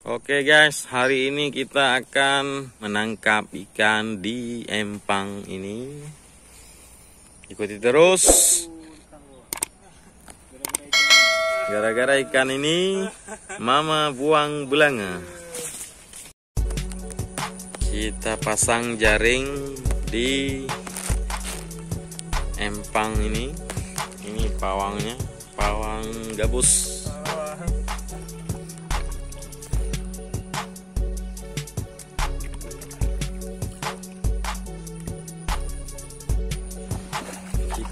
Oke guys, hari ini kita akan menangkap ikan di empang ini. Ikuti terus. Gara-gara ikan ini, Mama buang belanga. Kita pasang jaring di empang ini. Ini pawangnya, pawang gabus.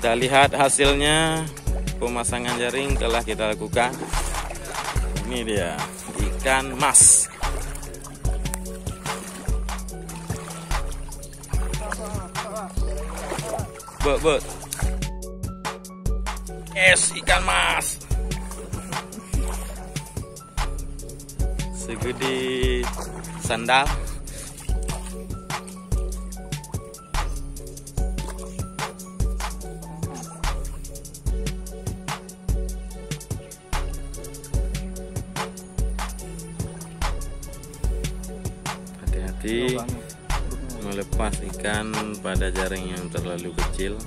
Kita lihat hasilnya pemasangan jaring telah kita lakukan. Ini dia ikan mas. Bet. Yes, ikan mas. Segede sandal. Hati-hati melepas ikan pada jaring yang terlalu kecil.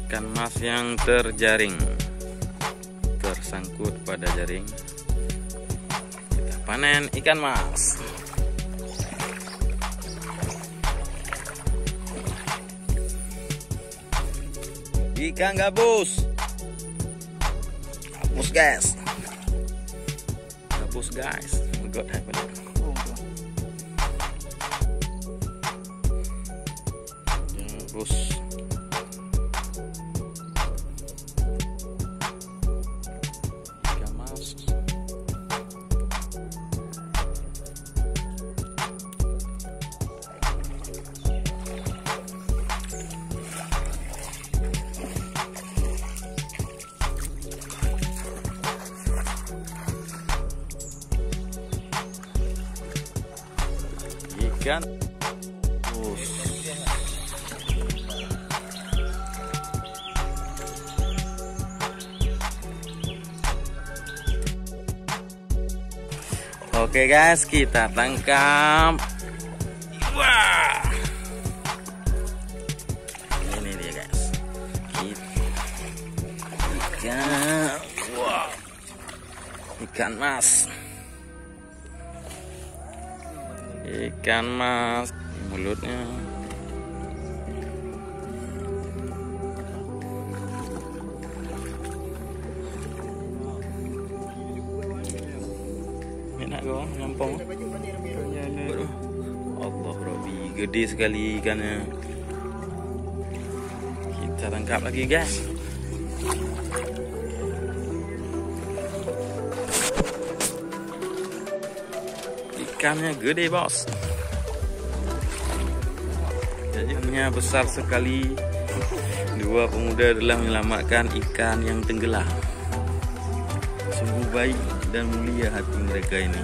Ikan mas yang terjaring, tersangkut pada jaring. Kita panen ikan mas. Ikan gabus. Gabus guys. Gabus guys. God happened. Gabus. Ikan Oke guys, kita tangkap. Wah, ini dia guys, ikan. Wah, ikan mas. Ikan mas, mulutnya enak kok, nyampong. Allah Robbi, gede sekali ikannya. Kita tangkap lagi guys. Ikannya gede bos. Jaringnya besar sekali. Dua pemuda telah menyelamatkan ikan yang tenggelam. Sungguh baik dan mulia hati mereka ini.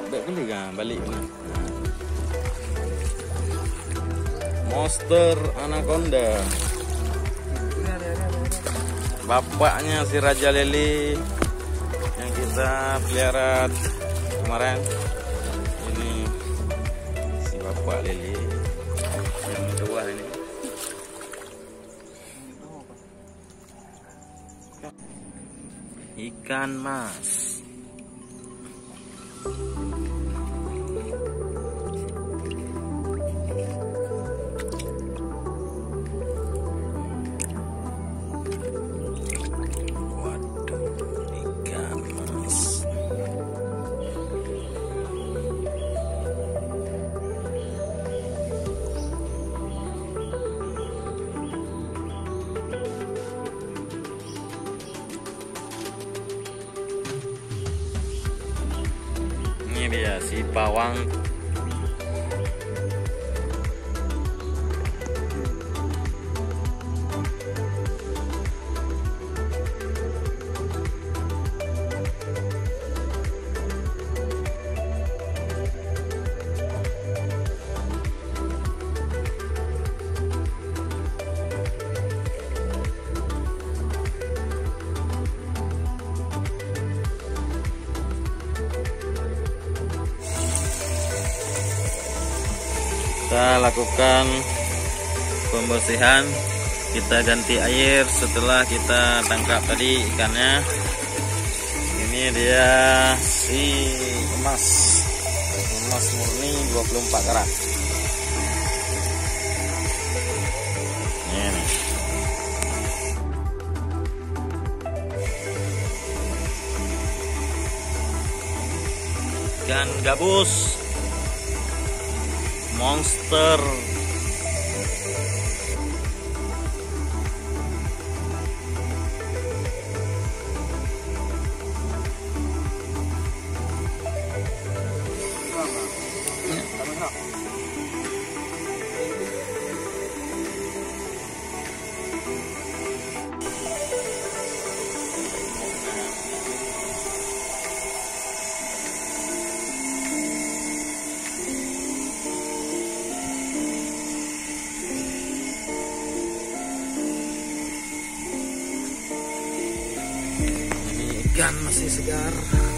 Baik boleh kan balik ni. Monster anaconda. Bapaknya si Raja Lele yang kita pelihara kemarin. Ini si bapak lele yang kedua ini. Ikan mas. dia si bawang. Kita lakukan pembersihan, kita ganti air setelah kita tangkap tadi ikannya. Ini dia si emas murni 24 karat. Ini. Ikan gabus monster. Ikan masih segar.